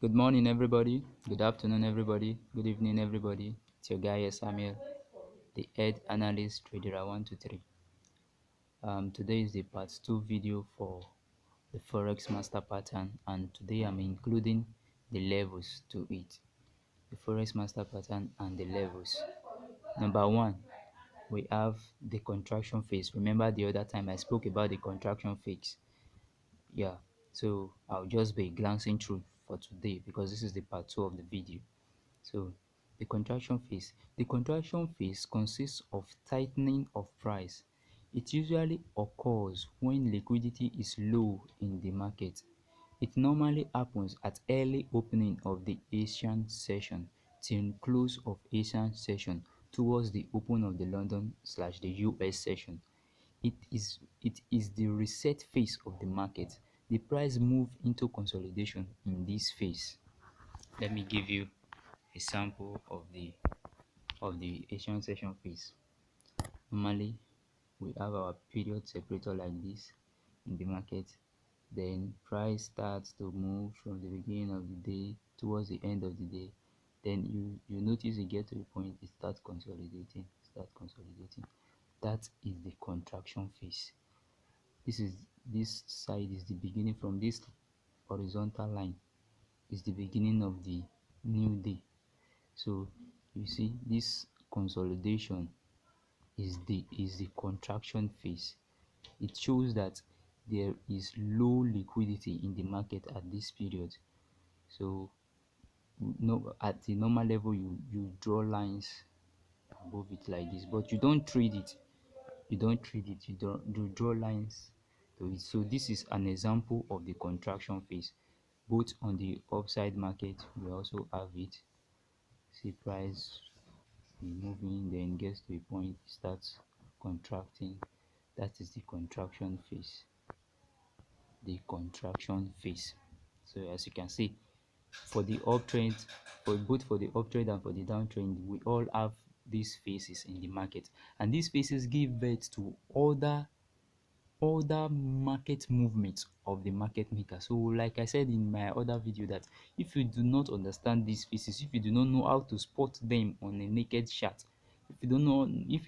Good morning, everybody. Good afternoon, everybody. Good evening, everybody. It's your guy, Samuel, the head analyst, trader 123. Today is the part 2 video for the forex master pattern, and today I'm including the levels to it. The forex master pattern and the levels. Number one, we have the contraction phase. Remember the other time I spoke about the contraction phase. Yeah, so I'll just be glancing through for today because this is the part 2 of the video. So the contraction phase. The contraction phase consists of tightening of price. It usually occurs when liquidity is low in the market. It normally happens at early opening of the Asian session till close of Asian session towards the open of the London/the US session. It is the reset phase of the market. The price move into consolidation in this phase. Let me give you a sample of the Asian session phase. Normally, we have our period separator like this in the market. Then price starts to move from the beginning of the day towards the end of the day. Then you notice you get to a point it starts consolidating, That is the contraction phase. This side is the beginning. From this horizontal line is the beginning of the new day. So you see this consolidation is the contraction phase. It shows that there is low liquidity in the market at this period. So no, at the normal level you draw lines above it like this, but you don't trade it. You draw lines to it. So this is an example of the contraction phase. Both on the upside market we also have it. See price moving, then gets to a point, starts contracting. That is the contraction phase. So as you can see, for the uptrend, for the uptrend and for the downtrend, we all have these phases in the market, and these phases give birth to other market movements of the market maker. So like I said in my other video, that if you do not understand these phases, if you do not know how to spot them on a naked chart, if you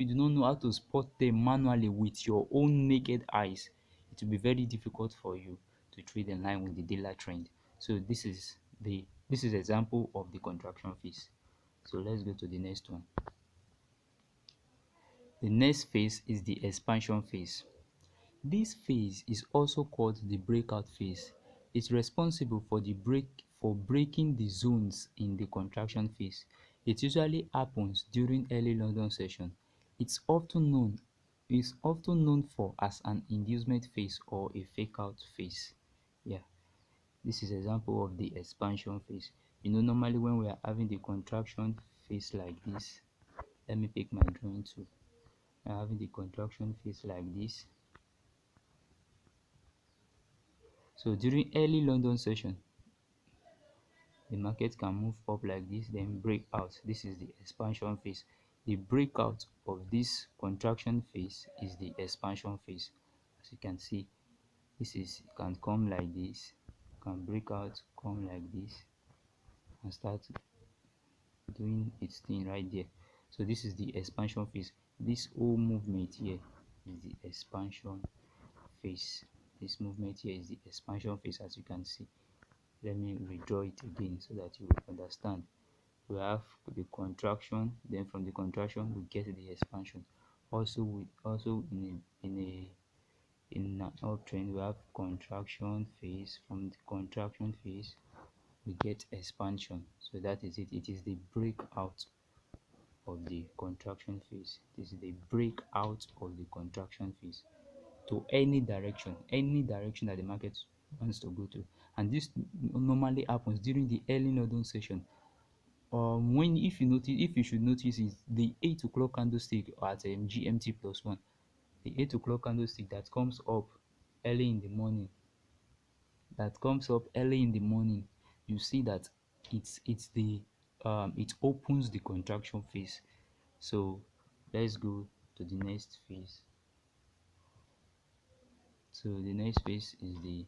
do not know how to spot them manually with your own naked eyes, it will be very difficult for you to trade in line with the daily trend. So this is example of the contraction phase. So let's go to the next one. The next phase is the expansion phase. This phase is also called the breakout phase. It's responsible for breaking the zones in the contraction phase. It usually happens during early London session. It's often known for as an inducement phase or a fake out phase. Yeah, this is example of the expansion phase. Normally when we are having the contraction phase like this, let me pick my drawing tool. We are having the contraction phase like this. So during early London session, the market can move up like this, then break out. This is the expansion phase. The breakout of this contraction phase is the expansion phase. As you can see, it can come like this, can break out, come like this, and start doing its thing right there. So this is the expansion phase. This whole movement here is the expansion phase. This movement here is the expansion phase, as you can see. Let me redraw it again so that you will understand. We have the contraction, then from the contraction we get the expansion. Also in an uptrend we have contraction phase. From the contraction phase we get expansion. So that is it. It is the breakout of the contraction phase. This is the breakout of the contraction phase to any direction that the market wants to go to. And this normally happens during the early London session. When if you should notice, is the 8 o'clock candlestick at GMT plus 1. The 8 o'clock candlestick that comes up early in the morning. You see that it opens the contraction phase. So let's go to the next phase. So the next phase is the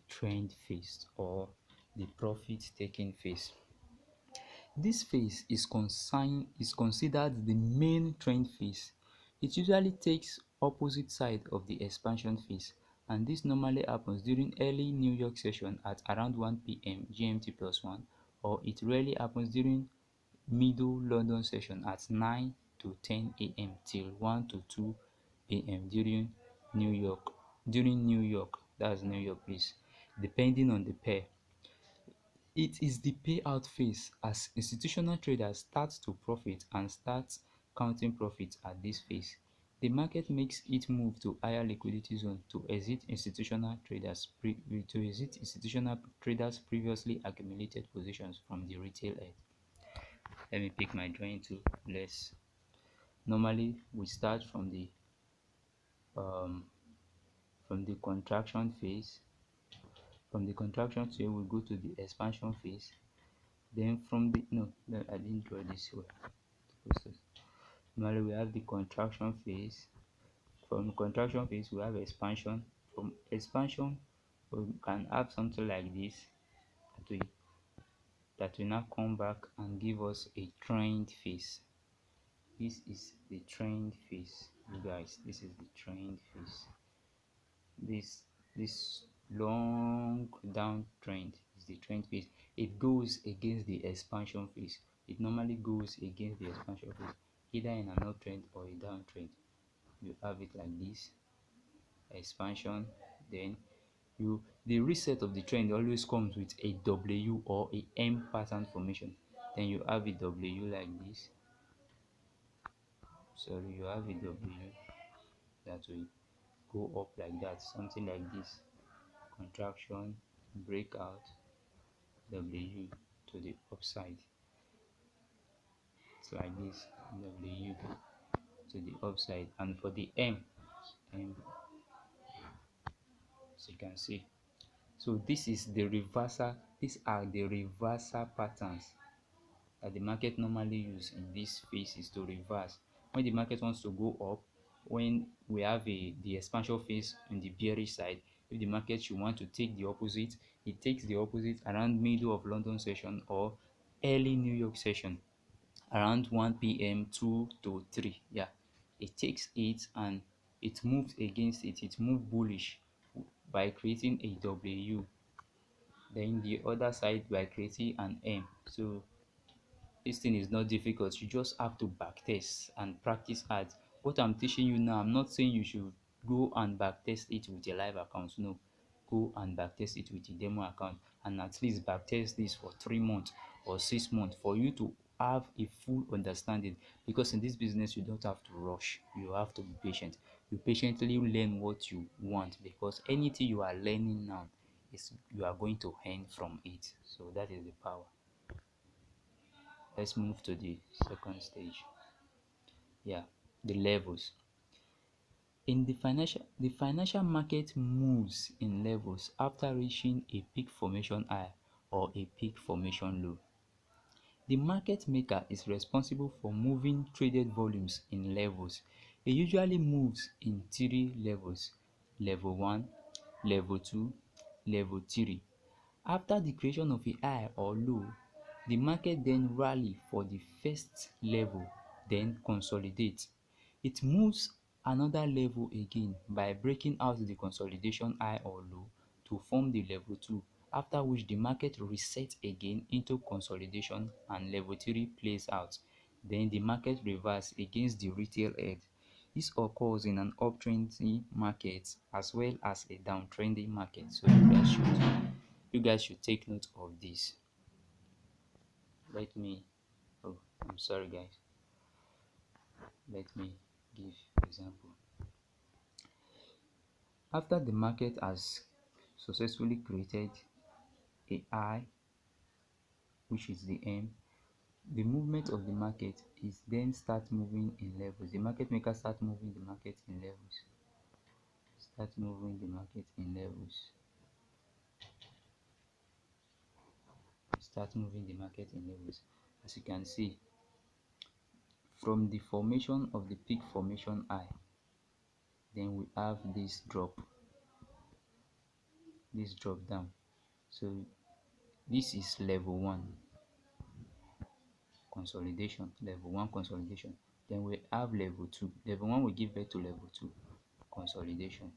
trend phase, or the profit taking phase. This phase is considered the main trend phase. It usually takes opposite side of the expansion phase, and this normally happens during early New York session at around 1 p.m. GMT plus 1, or it rarely happens during middle London session at 9 to 10 a.m. till 1 to 2 p.m. during New York, that's New York please, depending on the pair. It is the payout phase as institutional traders start to profit and start counting profits at this phase. The market makes its move to higher liquidity zone to exit institutional traders previously accumulated positions from the retail end. Let me pick my drawing tool. Let's normally we start um from the contraction phase. From the contraction phase, we go to the expansion phase. Then from the no, I didn't draw this way. Process. Normally we have the contraction phase. From contraction phase we have expansion. From expansion we can have something like this that will now come back and give us a trend phase. This is the trend phase, you guys. This is the trend phase. This long downtrend is the trend phase. It goes against the expansion phase. It normally goes against the expansion phase, either in an uptrend or a downtrend. You have it like this: expansion, then the reset of the trend always comes with a W or a M pattern formation. Then you have a W like this. Sorry, you have a W that will go up like that, something like this: contraction, breakout, W to the upside. It's like this: W to the upside. And for the M, as you can see, so this is the reversal. These are the reversal patterns that the market normally use in these phases to reverse. When the market wants to go up, when we have the expansion phase in the bearish side, if the market should want to take the opposite, it takes the opposite around middle of London session or early New York session around 1 p.m. 2 to 3. Yeah, it takes it and it moves against it. It moves bullish by creating a W, then the other side by creating an M. So this thing is not difficult. You just have to backtest and practice hard. What I'm teaching you now, I'm not saying you should go and backtest it with a live account. No, go and backtest it with a demo account, and at least backtest this for 3 months or 6 months for you to have a full understanding. Because in this business you don't have to rush, you have to be patient. You patiently learn what you want, because anything you are learning now is you are going to earn from it. So that is the power. Let's move to the second stage. Yeah, the levels. In the financial market moves in levels after reaching a peak formation high or a peak formation low. The market maker is responsible for moving traded volumes in levels. It usually moves in three levels: level 1, level 2, level 3. After the creation of a high or low, the market then rally for the first level, then consolidates. It moves another level again by breaking out the consolidation high or low to form the level 2, after which the market resets again into consolidation and level 3 plays out. Then the market reverses against the retail edge. This occurs in an uptrending market as well as a downtrending market. So you guys should take note of this. Let me oh I'm sorry guys. Let me give example. After the market has successfully created a high, which is the M, the movement of the market is then start moving in levels. The market maker start moving the market in levels. Start moving the market in levels. Start moving the market in levels. As you can see, from the formation of the peak formation high, then we have this drop down. So This is level 1 consolidation, level 1 consolidation. Then we have level 2. Level 1 will give birth to level 2 consolidation.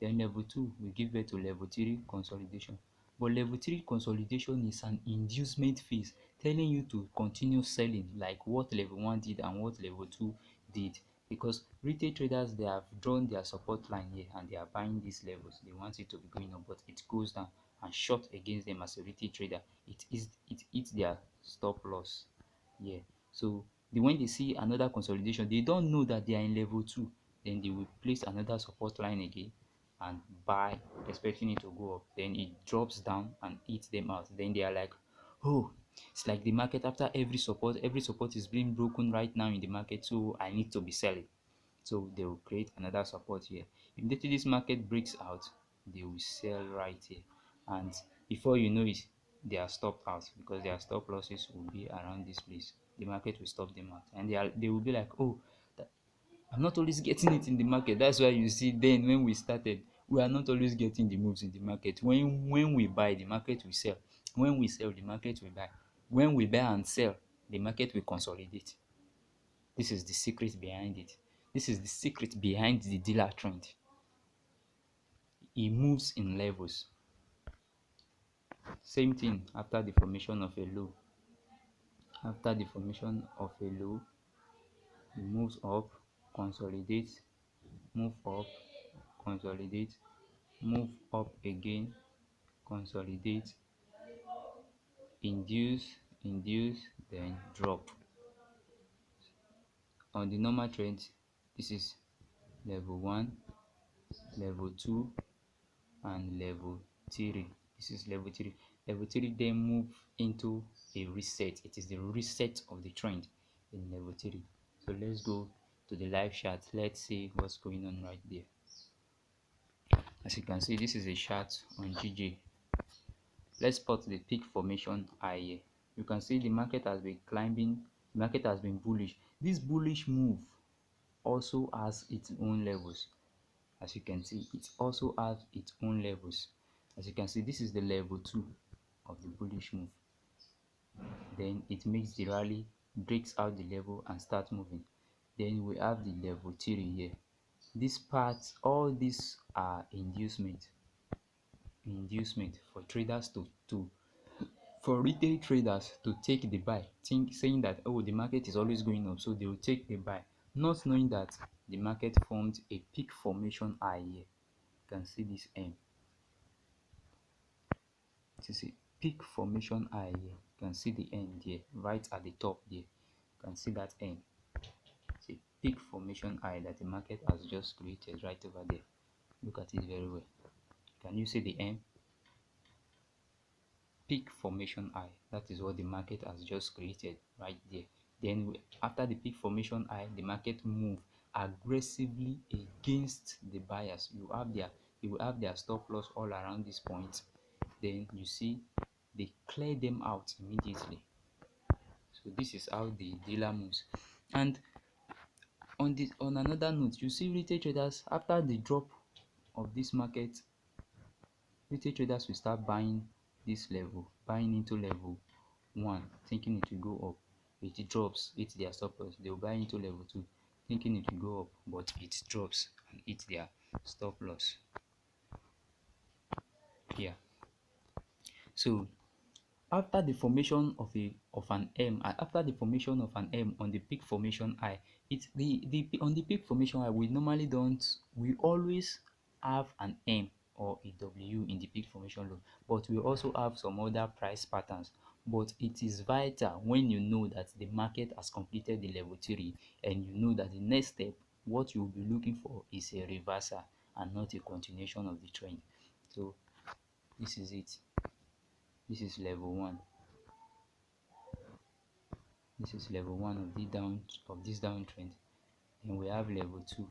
Then level 2 will give birth to level 3 consolidation. But level 3 consolidation is an inducement phase, telling you to continue selling like what level 1 did and what level 2 did. Because retail traders, they have drawn their support line here and they are buying these levels. They want it to be going up, but it goes down and short against them as a retail trader. It eats their stop loss. Yeah. So when they see another consolidation, they don't know that they are in level 2. Then they will place another support line again and buy, expecting it to go up. Then it drops down and eats them out. Then they are like, oh, it's like the market after every support is being broken right now in the market, so I need to be selling. So they will create another support here. Immediately this market breaks out, they will sell right here. And before you know it, they are stopped out because their stop losses will be around this place. The market will stop them out. And they will be like, oh, I'm not always getting it in the market. That's why you see then when we started, we are not always getting the moves in the market. When we buy, the market will sell. When we sell, the market will buy. When we buy and sell, the market will consolidate. This is the secret behind it. This is the secret behind the dealer trend. It moves in levels. Same thing after the formation of a low. After the formation of a low, it moves up, consolidates, move up, consolidate, move up again, consolidate, induce, then drop. On the normal trend, this is level 1, level 2, and level 3. This is level 3. Level 3 then move into a reset. It is the reset of the trend in level 3. So let's go to the live chart. Let's see what's going on right there. As you can see, this is a chart on GJ. Let's spot the peak formation high here. You can see the market has been climbing, the market has been bullish. This bullish move also has its own levels. As you can see, it also has its own levels. As you can see, this is the level 2 of the bullish move. Then it makes the rally, breaks out the level and starts moving. Then we have the level 3 here. This part, all these are inducement for traders to for retail traders to take the buy, saying that, oh, the market is always going up, so they will take the buy, not knowing that the market formed a peak formation high here. You can see this M. This is a peak formation high here. You can see the end here, right at the top there. You can see that M. It's a peak formation high that the market has just created right over there. Look at it very well. Can you see the M? Peak formation high. That is what the market has just created right there. Then after the peak formation high, the market move aggressively against the buyers. You will have their stop loss all around this point. Then you see they clear them out immediately. So this is how the dealer moves. And on another note, you see retail traders, after the drop of this market, retail traders will start buying this level, buying into level 1, thinking it will go up. It drops, it's their stop loss. They will buy into level 2, thinking it will go up, but it drops and it's their stop loss. Yeah. So after the formation of an M, after the formation of an M on the peak formation high, it's the on the peak formation high, we always have an M or a W in the peak formation low, but we also have some other price patterns. But it is vital when you know that the market has completed the level 3 and you know that the next step, what you will be looking for is a reversal and not a continuation of the trend. So this is it. This is level 1. This is level 1 of this downtrend. Then we have level 2,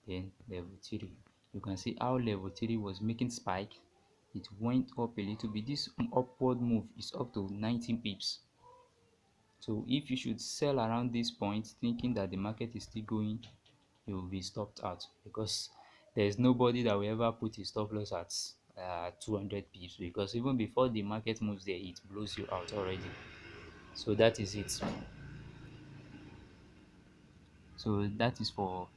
then level 3. You can see how level 3 was making spike. It went up a little bit. This upward move is up to 19 pips. So if you should sell around this point thinking that the market is still going, you will be stopped out, because there is nobody that will ever put a stop loss 200 pips, because even before the market moves there it blows you out already. So that is it. So that is for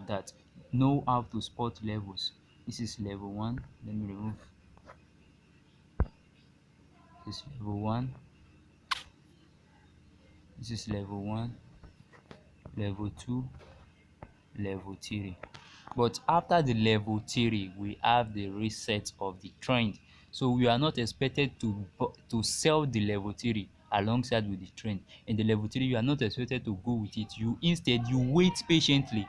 that. Know how to spot levels. This is level 1. Let me remove this level 1. This is level 1, level 2, level 3. But after the level 3 we have the reset of the trend. So we are not expected to sell the level 3 alongside with the trend. In the level 3 you are not expected to go with it. You wait patiently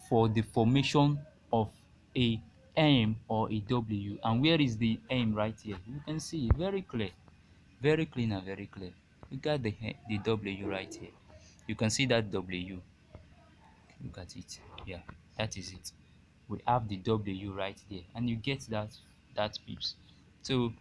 for the formation of a M or a W. And where is the M? Right here, you can see very clear, very clean and very clear. Look at the W right here. You can see that W. Look at it. Yeah, that is it. We have the W right there, and you get that pips. So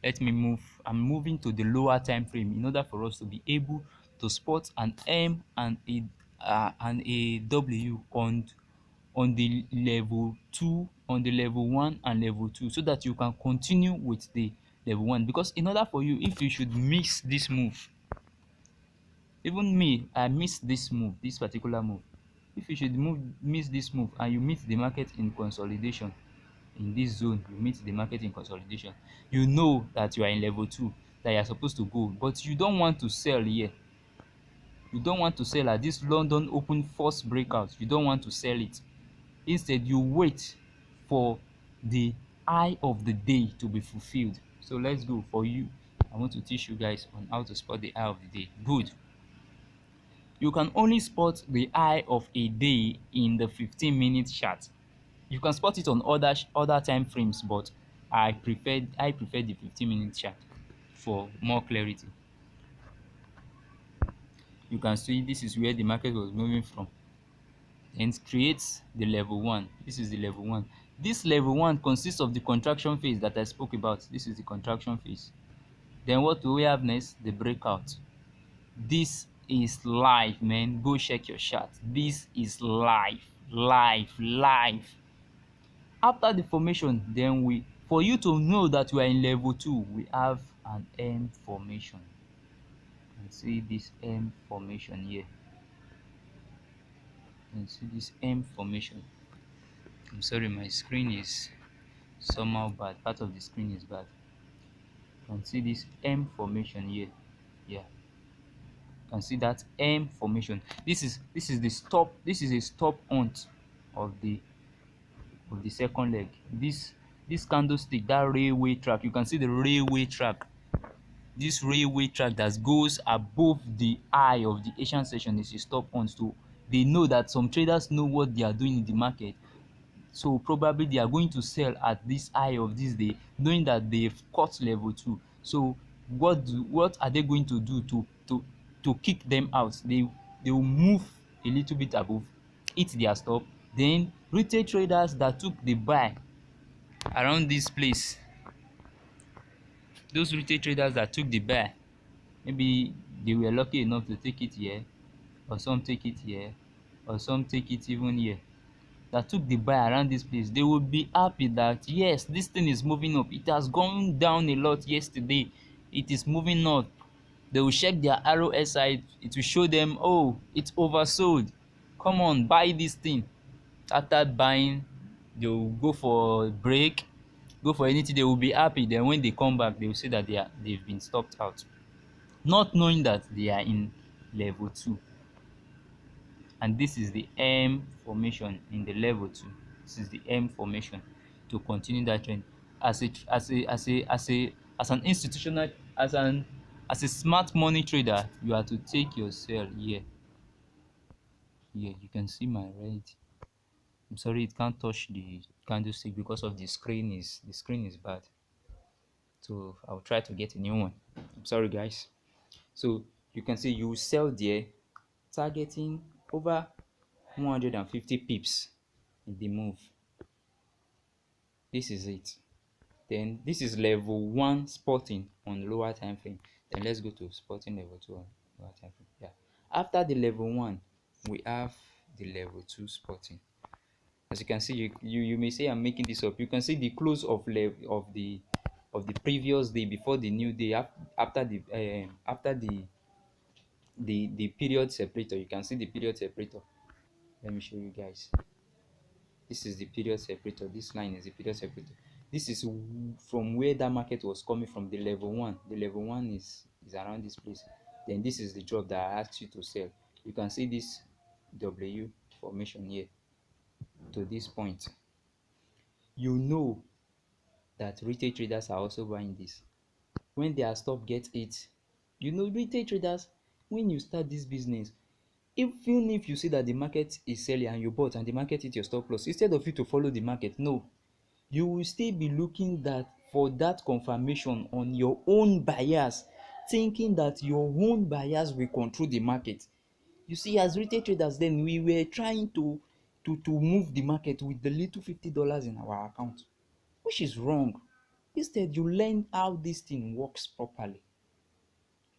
let me move. I'm moving to the lower time frame in order for us to be able to spot an M and a W on the level 2, on the level 1 and level 2, so that you can continue with the level 1. Because in order for you, if you should miss this move, even me, I missed this move, this particular move. If you should miss this move and you meet the market in consolidation, in this zone you meet the market in consolidation, you know that you are in level 2, that you are supposed to go, but you don't want to sell here. You don't want to sell at this London open first breakout. You don't want to sell it. Instead you wait for the eye of the day to be fulfilled. So let's go. For you, I want to teach you guys on how to spot the eye of the day. Good. You can only spot the eye of a day in the 15-minute chart. You can spot it on other time frames, but I prefer the 15-minute chart for more clarity. You can see this is where the market was moving from, and creates the level 1. This is the level 1. This level 1 consists of the contraction phase that I spoke about. This is the contraction phase. Then what do we have next? The breakout. This is live, man. Go check your chart. This is live, live, live. After the formation, then for you to know that you are in level 2, we have an M formation. You can see this M formation here. You can see this M formation. I'm sorry, my screen is somehow bad. Part of the screen is bad. You can see this M formation here. Yeah, you can see that M formation. This is the stop. This is a stop hunt of the second leg. This candlestick, that railway track, you can see the railway track. This railway track that goes above the eye of the Asian session is a stop hunt. So they know that some traders know what they are doing in the market. So probably they are going to sell at this high of this day, knowing that they've cut level 2. So what are they going to do to kick them out? They will move a little bit above, hit their stop. Then retail traders that took the buy around this place, those retail traders that took the buy, maybe they were lucky enough to take it here, or some take it here, or some take it even here, that took the buy around this place, they will be happy that yes, this thing is moving up. It has gone down a lot yesterday, it is moving up. They will check their RSI, it will show them, oh, it's oversold, come on, buy this thing. After buying, they will go for break, go for anything, they will be happy. Then when they come back, they will say that they've been stopped out, not knowing that they are in level 2. And this is the M formation in the level 2. This is the M formation to continue that trend. As a smart money trader, you have to take your sell here. Here you can see my red. I'm sorry, it can't touch the candlestick because of the screen is bad. So I'll try to get a new one. I'm sorry, guys. So you can see you sell there, targeting over 150 pips in the move. This is it. Then this is level 1 spotting on lower time frame. Then let's go to spotting level 2 on lower time frame. Yeah. After the level 1, we have the level 2 spotting. As you can see, you may say I'm making this up. You can see the close of of the previous day before the new day, after the period separator. You can see the period separator. Let me show you guys. This is the period separator. This line is the period separator. This is from where that market was coming from, the level one. The level one is around this place. Then this is the drop that I asked you to sell. You can see this W formation here to this point. You know that retail traders are also buying this. When their stop gets it, you know, retail traders, when you start this business, even if you see that the market is selling and you bought and the market hit your stop loss, instead of you to follow the market, no, you will still be looking that for that confirmation on your own bias, thinking that your own bias will control the market. You see, as retail traders, then we were trying to move the market with the little $50 in our account, which is wrong. Instead, you learn how this thing works properly.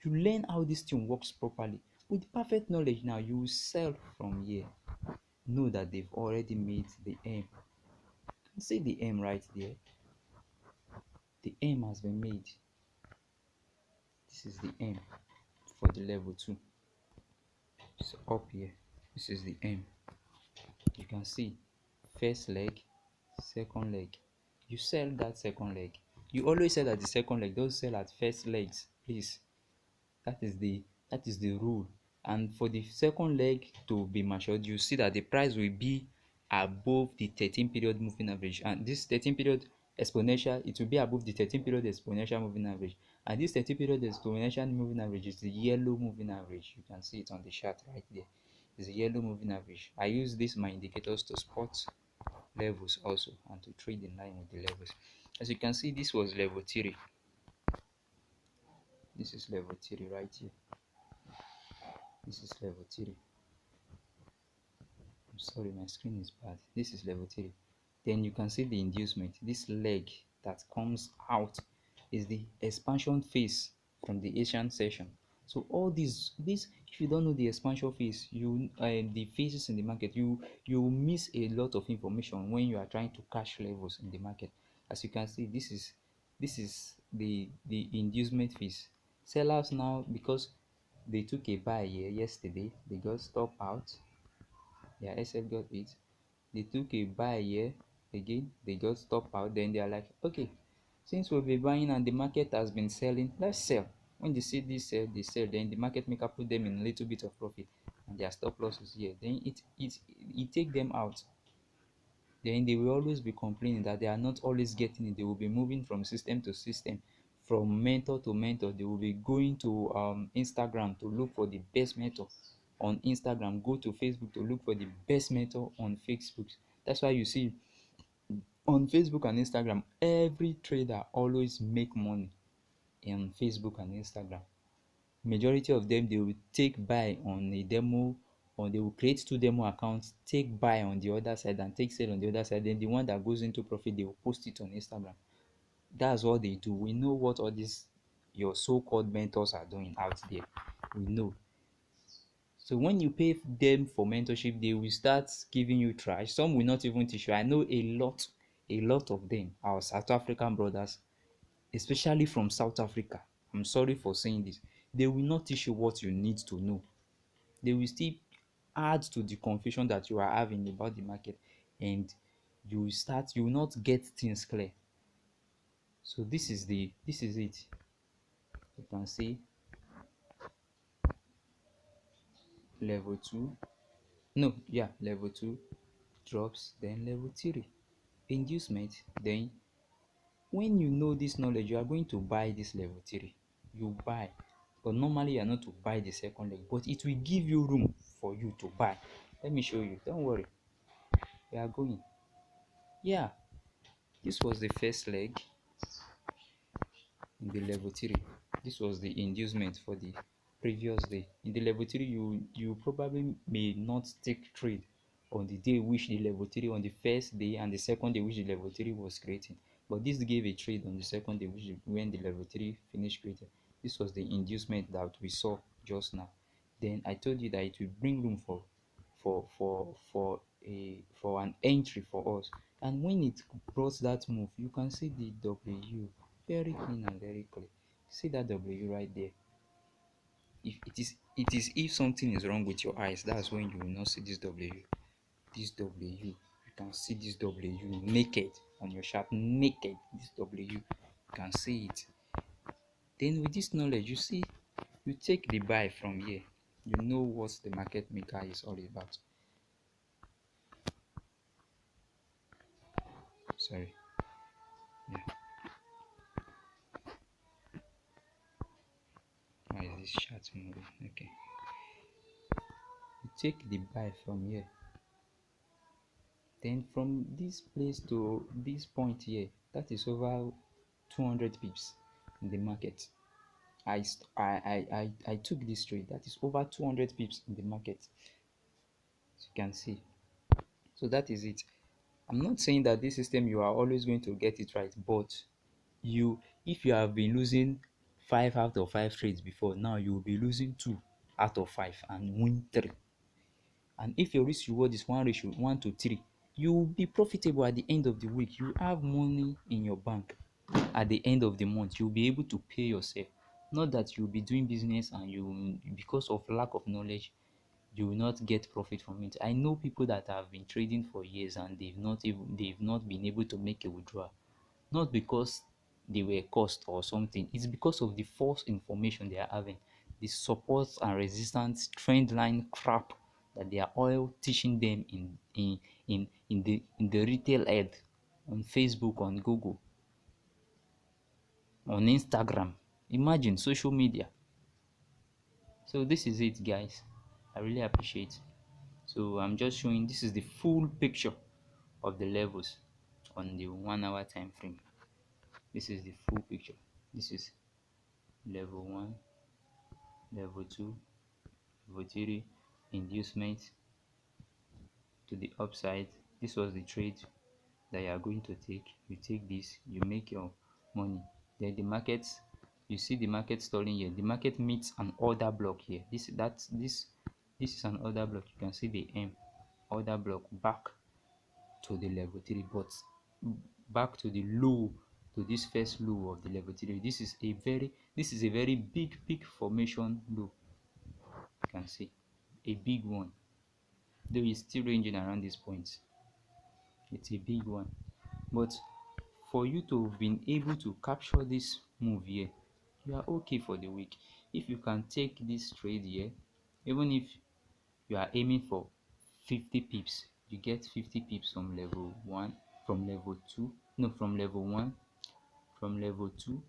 You learn how this thing works properly. With perfect knowledge now, you will sell from here. Know that they've already made the aim. See the aim right there. The aim has been made. This is the aim for the level 2. It's up here. This is the aim. You can see first leg, second leg. You sell that second leg. You always say that the second leg, don't sell at first legs, please. That is the rule. And for the second leg to be matured, you see that the price will be above the 13 period moving average, and this 13 period exponential, it will be above the 13 period exponential moving average, and this 13 period exponential moving average is the yellow moving average. You can see it on the chart right there. It's the yellow moving average. I use this my indicators to spot levels also and to trade in line with the levels. As you can see, this was level 3. This is level 3 right here. This is level 3. I'm sorry, my screen is bad. This is level 3. Then you can see the inducement. This leg that comes out is the expansion phase from the Asian session. So all this, if you don't know the expansion phase, the phases in the market, you miss a lot of information when you are trying to catch levels in the market. As you can see, this is the inducement phase. Sellers now, because they took a buy here yesterday, they got stop out. Yeah, SF got it. They took a buy here again, they got stop out. Then they are like, okay, since we'll be buying and the market has been selling, let's sell. When they see this sell, they sell. Then the market maker put them in a little bit of profit, and their stop loss is here. Then it take them out. Then they will always be complaining that they are not always getting it. They will be moving from system to system, from mentor to mentor. They will be going to Instagram to look for the best mentor on Instagram, go to Facebook to look for the best mentor on Facebook. That's why you see on Facebook and Instagram, every trader always make money on Facebook and Instagram. Majority of them, they will take buy on a demo, or they will create 2 demo accounts, take buy on the other side and take sell on the other side. Then the one that goes into profit, they will post it on Instagram. That's what they do. We know what all these your so-called mentors are doing out there. We know. So when you pay them for mentorship, they will start giving you trash. Some will not even teach you. I know a lot of them, our South African brothers, especially from South Africa. I'm sorry for saying this. They will not teach you what you need to know. They will still add to the confusion that you are having about the market, and you will not get things clear. So this is it. You can see level 2. No, yeah, level 2 drops, then level 3 inducement. Then when you know this knowledge, you are going to buy this level 3. You buy, but normally you are not to buy the second leg, but it will give you room for you to buy. Let me show you, don't worry. We are going. Yeah, this was the first leg in the level 3. This was the inducement for the previous day. In the level 3, you probably may not take trade on the day which the level 3, on the first day and the second day which the level 3 was creating, but this gave a trade on the second day when the level 3 finished creating. This was the inducement that we saw just now. Then I told you that it will bring room for for an entry for us. And when it brought that move, you can see the W very clean and very clear. See that W right there. If it is if something is wrong with your eyes, that's when you will not see this W. This W, you can see this W naked on your chart, naked. This W, you can see it. Then with this knowledge, you see, you take the buy from here. You know what the market maker is all about. Sorry. Yeah. Why is this chart moving? Okay. You take the buy from here. Then from this place to this point here, that is over 200 pips in the market. I took this trade. That is over 200 pips in the market. As you can see. So that is it. I'm not saying that this system you are always going to get it right, but if you have been losing 5 out of 5 trades before, now you will be losing 2 out of 5 and win 3. And if your risk reward is 1:3, you will be profitable at the end of the week. You have money in your bank at the end of the month. You'll be able to pay yourself. Not that you'll be doing business and because of lack of knowledge, you will not get profit from it. I know people that have been trading for years and they've not been able to make a withdrawal. Not because they were cursed or something. It's because of the false information they are having, the support and resistance trend line crap that they are all teaching them in the retail ad, on Facebook, on Google, on Instagram. Imagine social media. So this is it, guys. I really appreciate. So I'm just showing, this is the full picture of the levels on the 1 hour time frame. This is the full picture. This is level 1, level 2, level 3, inducement to the upside. This was the trade that you are going to take. You take this, you make your money. Then the market, you see the market stalling here. The market meets an order block here. This is an order block. You can see the order block back to the level 3, but back to the low, to this first low of the level 3. This is a very big formation low. You can see a big one, though it's still ranging around this point. It's a big one, but for you to have been able to capture this move here, you are okay for the week. If you can take this trade here, even if you are aiming for 50 pips, you get 50 pips from level 1, from level 2, no, from level 1, from level 2,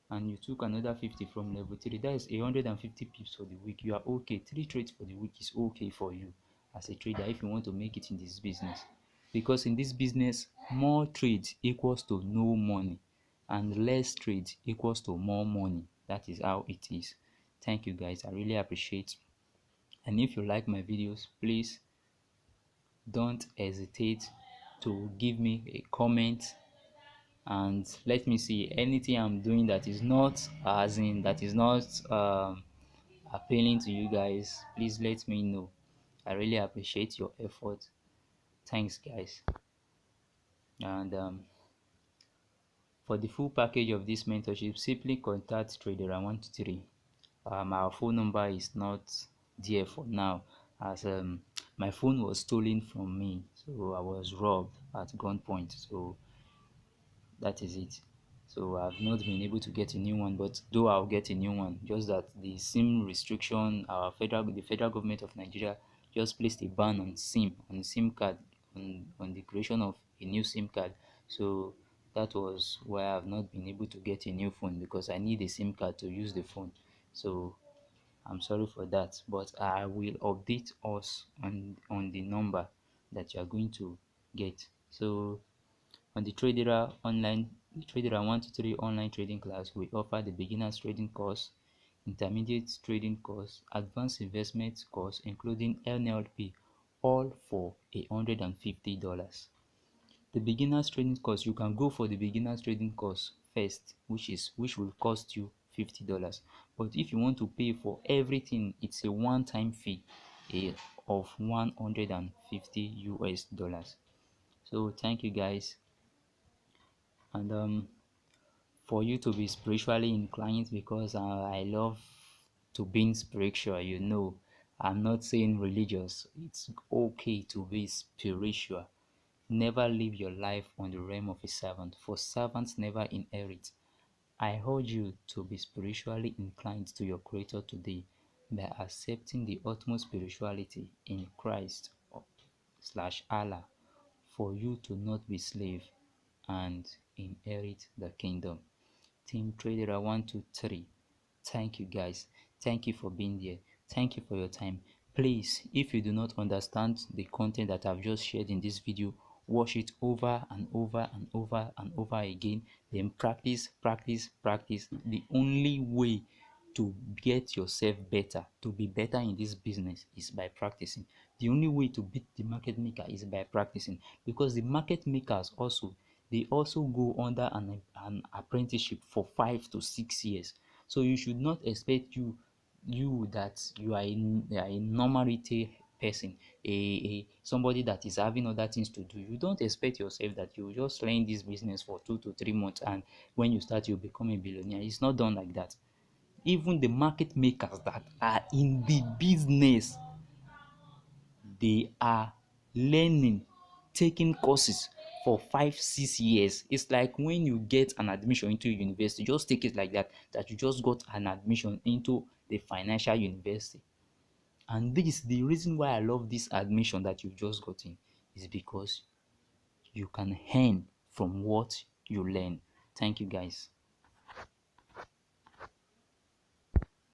and you took another 50 from level 3. That is 150 pips for the week. You are okay. 3 trades for the week is okay for you as a trader if you want to make it in this business, because in this business, more trades equals to no money and less trades equals to more money. That is how it is. Thank you, guys. I really appreciate. And if you like my videos, please don't hesitate to give me a comment and let me see anything I'm doing that is not appealing to you guys. Please let me know. I really appreciate your effort. Thanks, guys. And for the full package of this mentorship, simply contact trader123. Our phone number is not there for now, as my phone was stolen from me, so I was robbed at gunpoint. So that is it. So I've not been able to get a new one, but though I'll get a new one, just that the SIM restriction, the federal government of Nigeria just placed a ban on SIM card, on the creation of a new SIM card. So that was why I've not been able to get a new phone, because I need a SIM card to use the phone. So I'm sorry for that, but I will update us on the number that you are going to get. So on the Trader 123 online trading class, we offer the beginners trading course, intermediate trading course, advanced investment course, including NLP, all for $150. The beginners trading course, you can go for the beginners trading course first, which will cost you $50. But if you want to pay for everything, it's a one-time fee. of 150 US dollars. So thank you guys, and for you to be spiritually inclined, because I love to be spiritual. I'm not saying religious. It's okay to be spiritual. Never live your life on the realm of a servant, for servants never inherit. I urge you to be spiritually inclined to your Creator today by accepting the utmost spirituality in Christ slash Allah, for you to not be slave and inherit the kingdom. Team Trader 123, thank you guys. Thank you for being there. Thank you for your time. Please, if you do not understand the content that I've just shared in this video, watch it over and over and over and over again. Then practice, practice, practice. The only way to get yourself better, to be better in this business, is by practicing. The only way to beat the market maker is by practicing, because the market makers also, they also go under an apprenticeship for 5 to 6 years. So you should not expect you that you are a normality person, a somebody that is having other things to do. You don't expect yourself that you just learn this business for 2 to 3 months, and when you start you become a billionaire. It's not done like that. Even the market makers that are in the business, they are learning, taking courses for 5 6 years. It's like when you get an admission into a university, just take it like that you just got an admission into the financial university. And this, the reason why I love this admission that you've just gotten, is because you can earn from what you learn. Thank you guys.